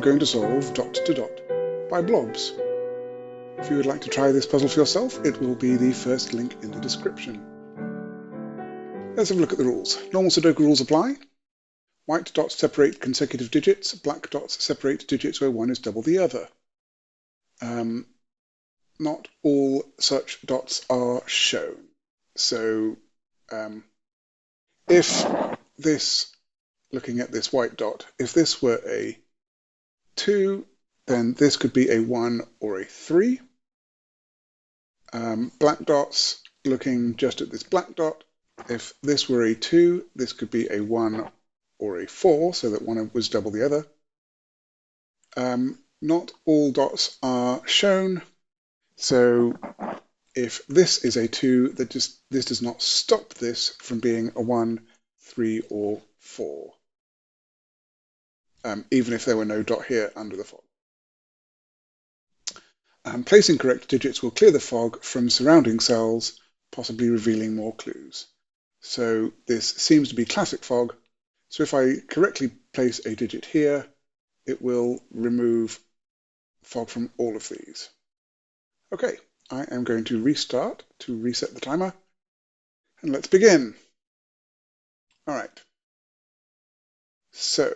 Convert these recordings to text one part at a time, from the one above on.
I'm going to solve dot to dot by Blobz. If you would like to try this puzzle for yourself, it will be the first link in the description. Let's have a look at the rules. Normal Sudoku rules apply. White dots separate consecutive digits, black dots separate digits where one is double the other. Not all such dots are shown. So if this, looking at this white dot, if this were a 2, then this could be a 1 or a 3. Black dots, looking just at this black dot, if this were a 2, this could be a 1 or a 4, so that one was double the other. Not all dots are shown, so if this is a 2, this does not stop this from being a 1, 3, or 4, even if there were no dot here under the fog. Placing correct digits will clear the fog from surrounding cells, possibly revealing more clues. So this seems to be classic fog, so if I correctly place a digit here, it will remove fog from all of these. Okay, I am going to restart to reset the timer, and let's begin. All right, so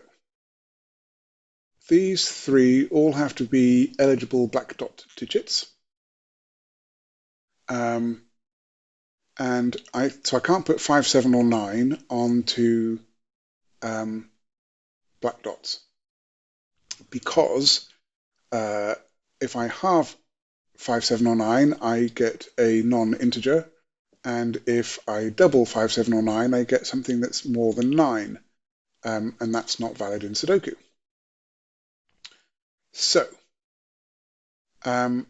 these three all have to be eligible black dot digits. So I can't put 5, 7, or 9 onto black dots, because if I halve 5, 7, or 9, I get a non-integer, and if I double 5, 7, or 9, I get something that's more than 9, and that's not valid in Sudoku. So the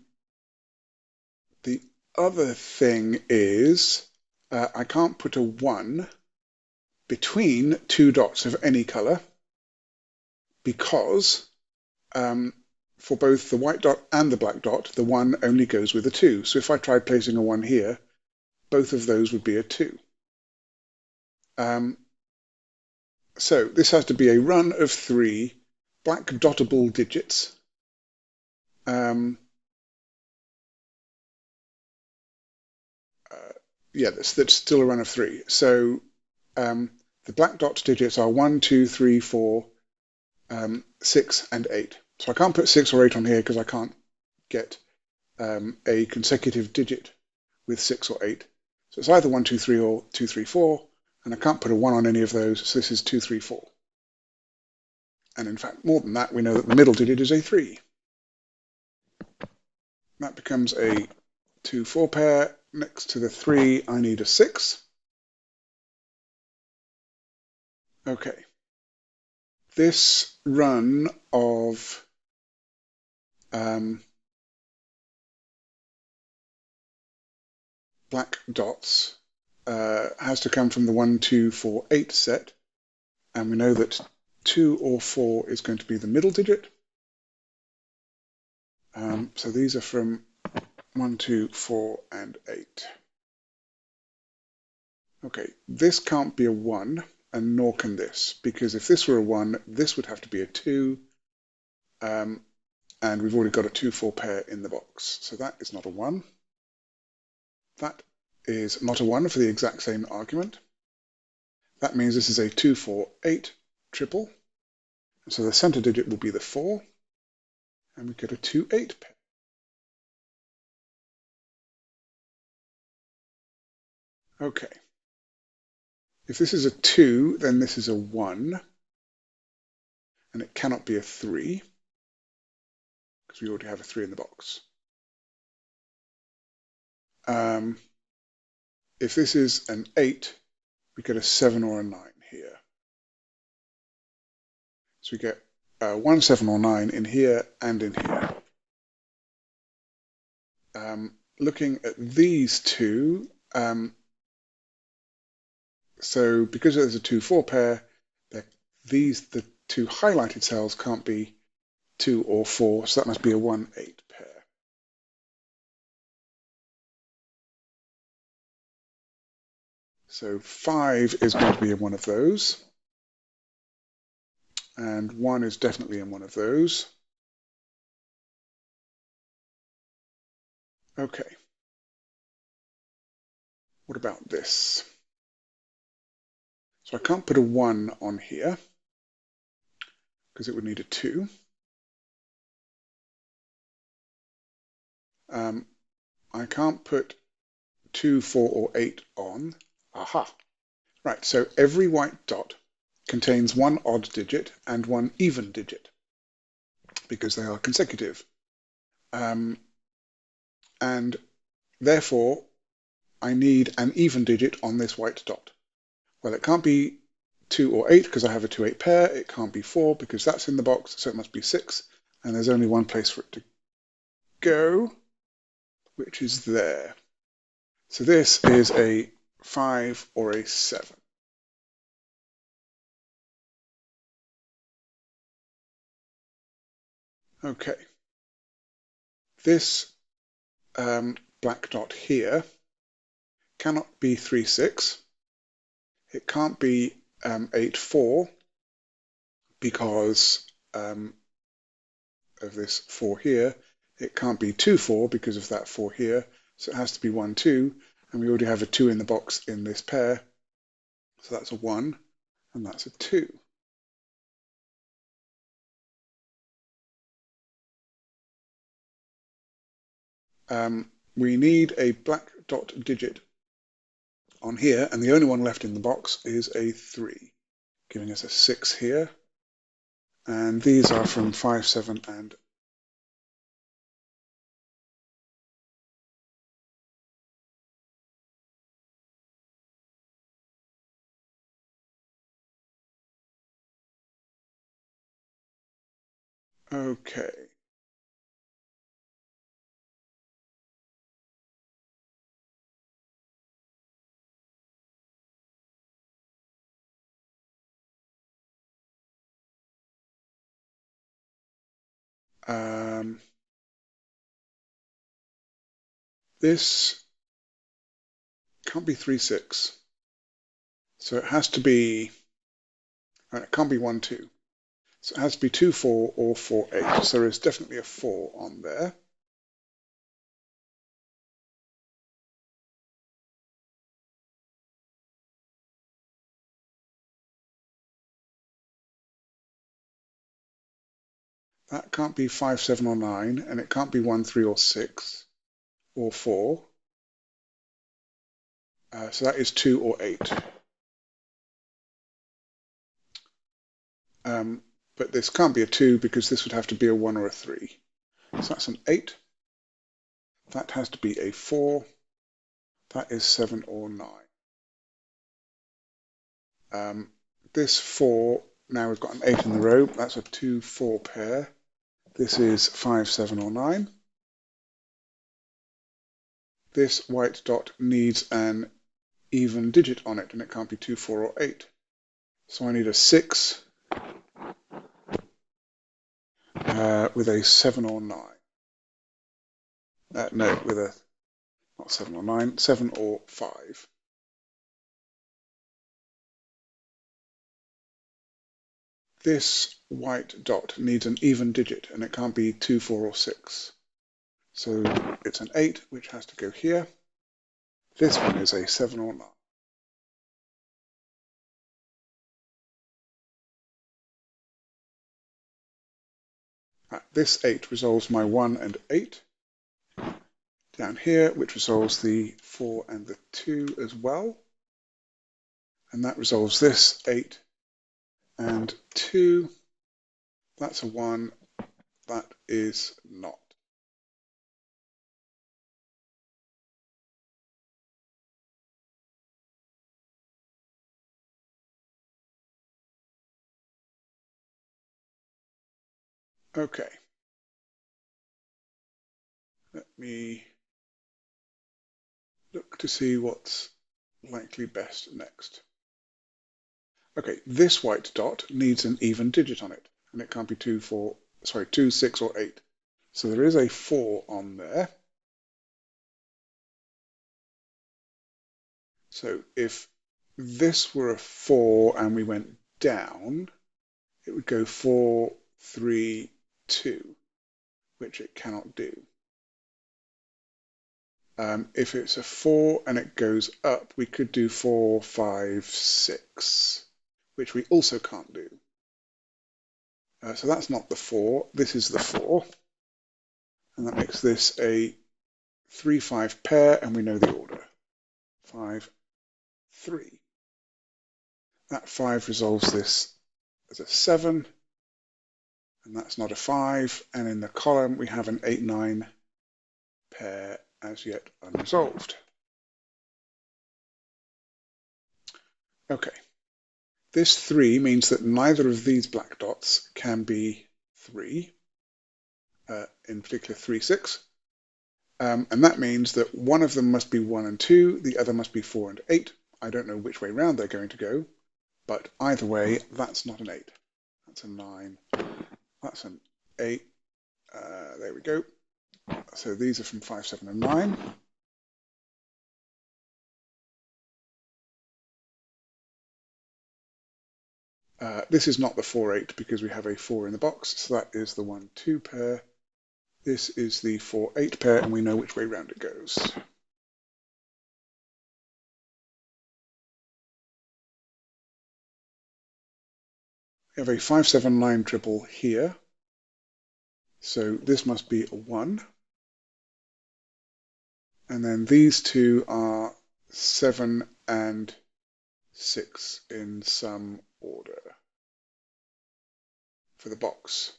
other thing is I can't put a 1 between two dots of any color, because for both the white dot and the black dot, the 1 only goes with a 2. So if I tried placing a 1 here, both of those would be a 2. So this has to be a run of 3 black dottable digits. Yeah, that's still a run of 3. So the black dot digits are 1, 2, 3, 4, 6, and 8. So I can't put 6 or 8 on here because I can't get a consecutive digit with 6 or 8. So it's either 1, 2, 3 or 2, 3, 4, and I can't put a 1 on any of those, so this is 2, 3, 4. And in fact, more than that, we know that the middle digit is a 3. That becomes a 2, 4 pair. Next to the 3, I need a 6. Okay. This run of black dots has to come from the 1, 2, 4, 8 set, and we know that 2 or 4 is going to be the middle digit. So these are from 1, 2, 4, and 8. Okay, this can't be a 1, and nor can this, because if this were a 1, this would have to be a 2, and we've already got a 2, 4 pair in the box. So that is not a 1. That is not a 1 for the exact same argument. That means this is a 2, 4, 8 triple. So the center digit will be the 4, and we get a 2, 8 pair. Okay. If this is a 2, then this is a 1, and it cannot be a 3, because we already have a 3 in the box. If this is an 8, we get a 7 or a 9 here. So we get 1, 7, or 9 in here and in here. Looking at these two, so because there's a 2, 4 pair, the 2 highlighted cells can't be 2 or 4, so that must be a 1, 8 pair. So 5 is going to be one of those. and 1 is definitely in one of those. Okay. What about this? So I can't put a 1 on here because it would need a 2. I can't put 2, 4, or 8 on. Aha! Right, so every white dot contains one odd digit and one even digit because they are consecutive. And therefore, I need an even digit on this white dot. Well, it can't be 2 or 8 because I have a 2-8 pair. It can't be 4 because that's in the box, so it must be 6. And there's only one place for it to go, which is there. So this is a 5 or a 7. Okay. This black dot here cannot be 3, 6. It can't be 8, 4 because of this 4 here. It can't be 2, 4 because of that 4 here. So it has to be 1, 2. And we already have a 2 in the box in this pair. So that's a 1 and that's a 2. We need a black dot digit on here, and the only one left in the box is a 3, giving us a 6 here. And these are from 5, 7, and okay. This can't be 3, 6. So it has to be, it can't be 1, 2. So it has to be 2, 4 or 4, 8. So there is definitely a 4 on there. That can't be 5, 7 or 9, and it can't be 1, 3 or 6 or 4. So that is 2 or 8. But this can't be a 2 because this would have to be a 1 or a 3. So that's an 8. That has to be a 4. That is 7 or 9. This 4, now we've got an 8 in the row. That's a 2, 4 pair. This is 5, 7 or 9. This white dot needs an even digit on it, and it can't be 2, 4 or 8. So I need a 6 with a 7 or 9. No, with a, not 7 or 9, 7 or 5. This white dot needs an even digit, and it can't be 2, 4 or 6. So it's an 8, which has to go here. This one is a 7 or 9. This 8 resolves my 1 and 8 down here, which resolves the 4 and the 2 as well. And that resolves this 8 and 2. That's a 1. That is not. Okay. Let me look to see what's likely best next. Okay, this white dot needs an even digit on it, and it can't be 2, 4, sorry, 2, 6, or 8. So there is a 4 on there. So if this were a 4 and we went down, it would go 4, 3, 2, which it cannot do. If it's a 4 and it goes up, we could do 4, 5, 6, which we also can't do. So that's not the 4, this is the 4, and that makes this a 3, 5 pair, and we know the order. 5, 3. That 5 resolves this as a 7, and that's not a 5, and in the column we have an 8, 9 pair as yet unresolved. Okay, this 3 means that neither of these black dots can be 3, in particular 3, 6, and that means that one of them must be 1 and 2, the other must be 4 and 8. I don't know which way round they're going to go, but either way, that's not an 8. That's a 9. That's an 8. There we go. So these are from 5, 7, and 9. This is not the 4, 8 because we have a 4 in the box, so that is the 1, 2 pair. This is the 4, 8 pair, and we know which way round it goes. We have a 5, 7, 9 triple here, so this must be a 1. And then these two are 7 and 6 in some order for the box,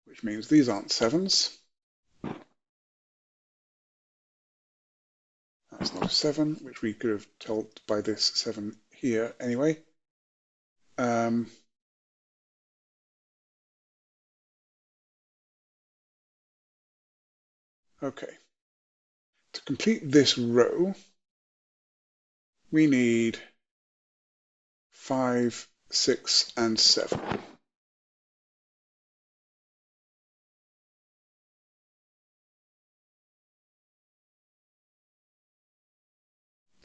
which means these aren't 7s. That's not a 7, which we could have told by this 7 here anyway. Okay. To complete this row, we need 5, 6, and 7.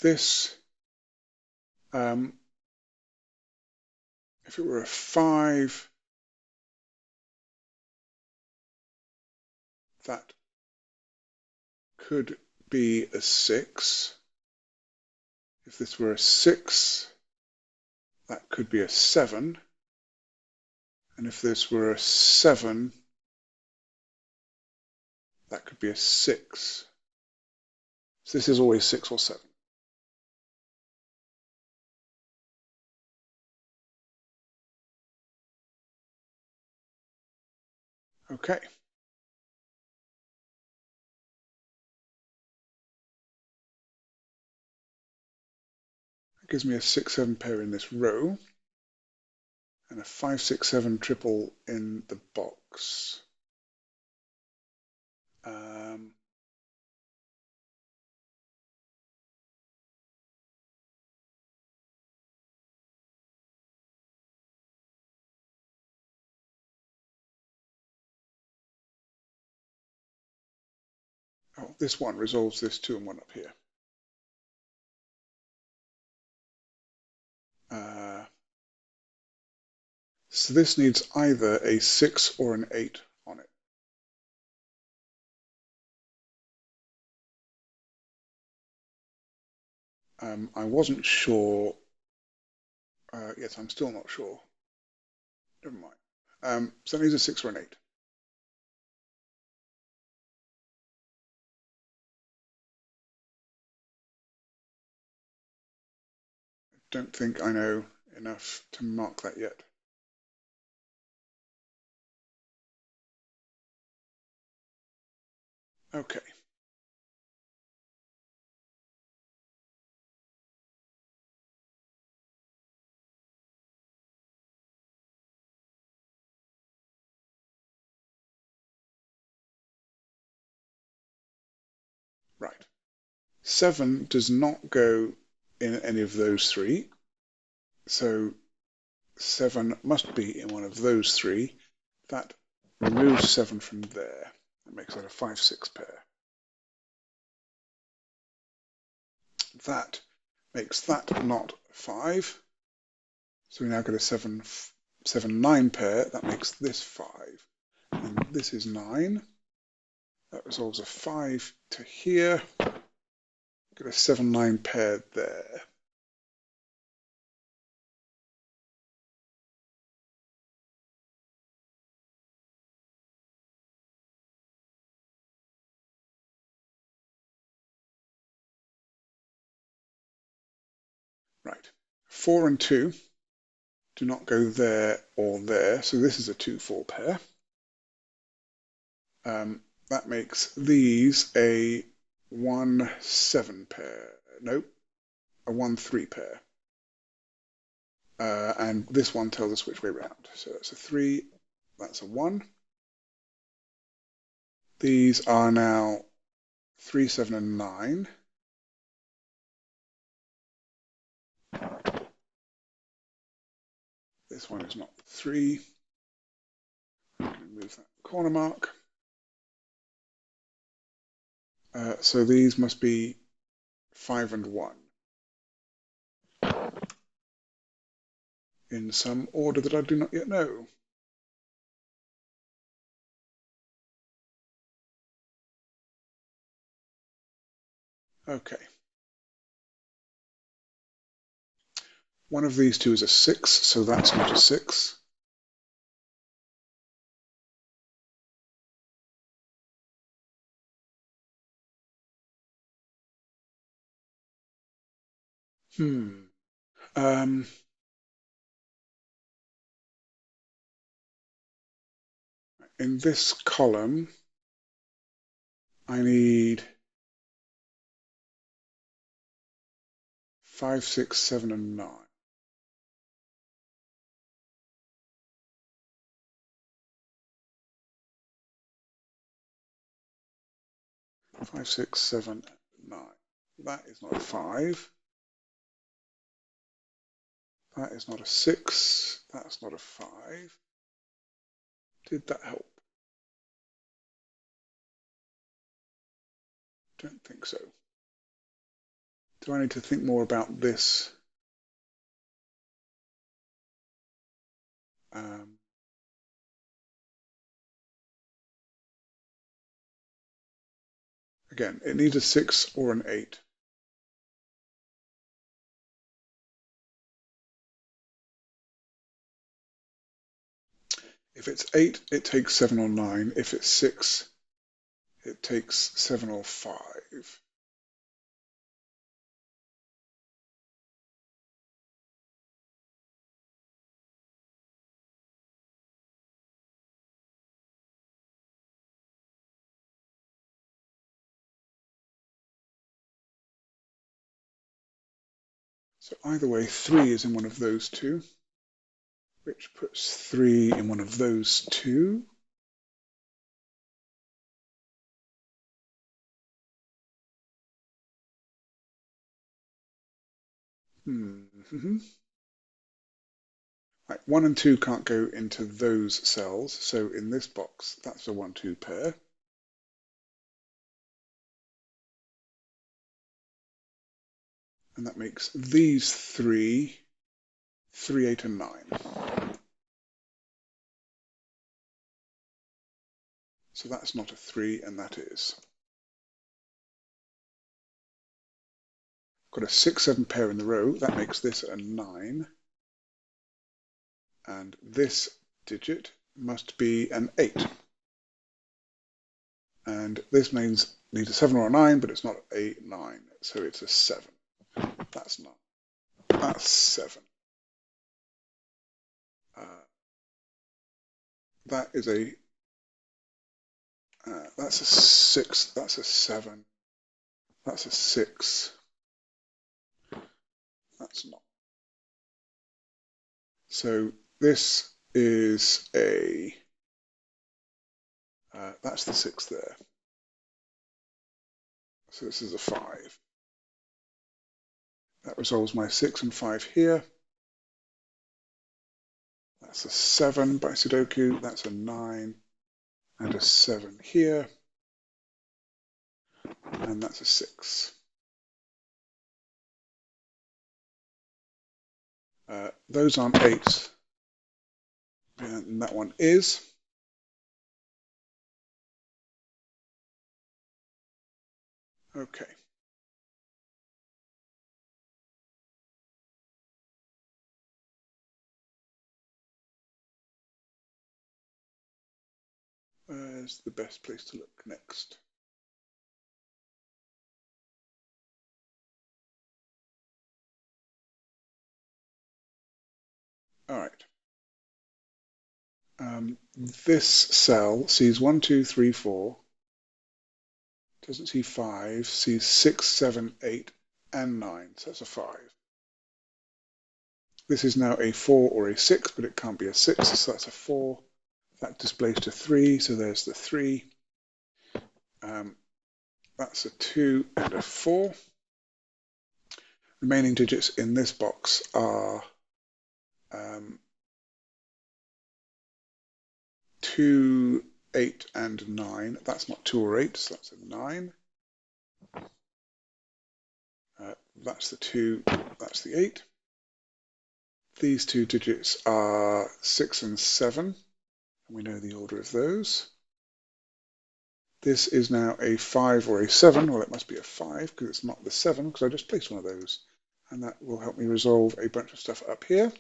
This, if it were a 5, that could be a 6. If this were a 6, that could be a 7. And if this were a 7, that could be a 6. So this is always 6 or 7. Okay. That gives me a 6, 7 pair in this row, and a 5, 6, 7 triple in the box. Oh, this one resolves this 2 and 1 up here. So this needs either a 6 or an 8 on it. I wasn't sure. Yes, I'm still not sure. Never mind. So that needs a 6 or an 8. I don't think I know enough to mark that yet. Okay. Right. 7 does not go in any of those 3. So 7 must be in one of those 3. That removes 7 from there. That makes that a 5, 6 pair. That makes that not 5. So we now get a 7, 7, 9 pair. That makes this 5. And this is 9. That resolves a 5 to here. Get a 7, 9 pair there. Right. 4 and 2 do not go there or there. So this is a 2, 4 pair. That makes these a 1, 7 pair. Nope, a 1, 3 pair. And this one tells us which way round. So that's a 3, that's a 1. These are now 3, 7, and 9. This one is not 3. Move that corner mark. So these must be 5 and 1. In some order that I do not yet know. Okay. One of these two is a 6, so that's not a 6. In this column, I need 5, 6, 7, and 9. Five, 6, 7, 9. That is not a 5. That is not a 6. That's not a 5. Did that help? Don't think so. Do I need to think more about this? Again, it needs a 6 or an 8. If it's 8, it takes 7 or 9. If it's 6, it takes 7 or 5. So either way, 3 is in one of those two, which puts 3 in one of those two. Right, 1 and 2 can't go into those cells, so in this box, that's a 1, 2 pair. And that makes these 3, 3, 8, and 9. So that's not a 3, and that is. Got a 6, 7 pair in the row. That makes this a 9. And this digit must be an 8. And this means needs a 7 or a 9, but it's not a 9, so it's a 7. That's not. That's 7. That is a. That's a 6. That's a 7. That's a 6. That's not. So this is a. That's the 6 there. So this is a 5. That resolves my 6 and 5 here. That's a 7 by sudoku. That's a 9 and a 7 here. And that's a 6. Those aren't 8s, and that one is. Okay. Where's the best place to look next? All right. This cell sees 1, 2, 3, 4, doesn't see 5, sees 6, 7, 8, and 9, so that's a 5. This is now a 4 or a 6, but it can't be a 6, so that's a 4. That displays to 3, so there's the 3. That's a 2 and a 4. Remaining digits in this box are 2, 8, and 9. That's not 2 or 8, so that's a 9. That's the 2, that's the 8. These two digits are 6 and 7, and we know the order of those. This is now a 5 or a 7. Well, it must be a 5 because it's not the 7 because I just placed one of those. And that will help me resolve a bunch of stuff up here.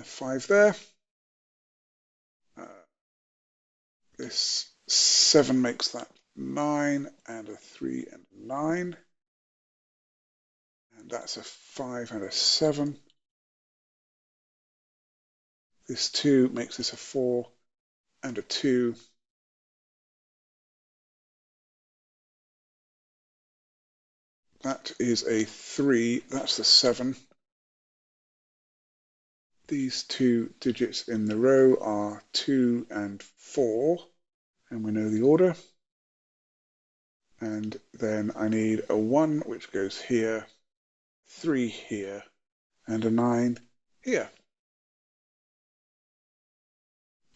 5 there. This 7 makes that 9, and a 3 and a 9. And that's a 5 and a 7. This 2 makes this a 4 and a 2. That is a 3, that's the 7. These two digits in the row are 2 and 4, and we know the order. And then I need a 1, which goes here, 3 here, and a 9 here.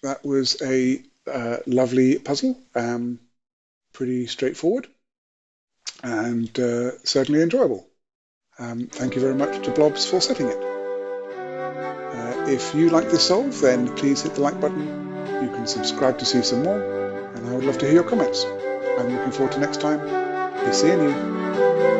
That was a lovely puzzle, pretty straightforward, and certainly enjoyable. Thank you very much to Blobz for setting it. If you like this solve, then please hit the like button. You can subscribe to see some more, and I would love to hear your comments. I'm looking forward to next time. Be seeing you.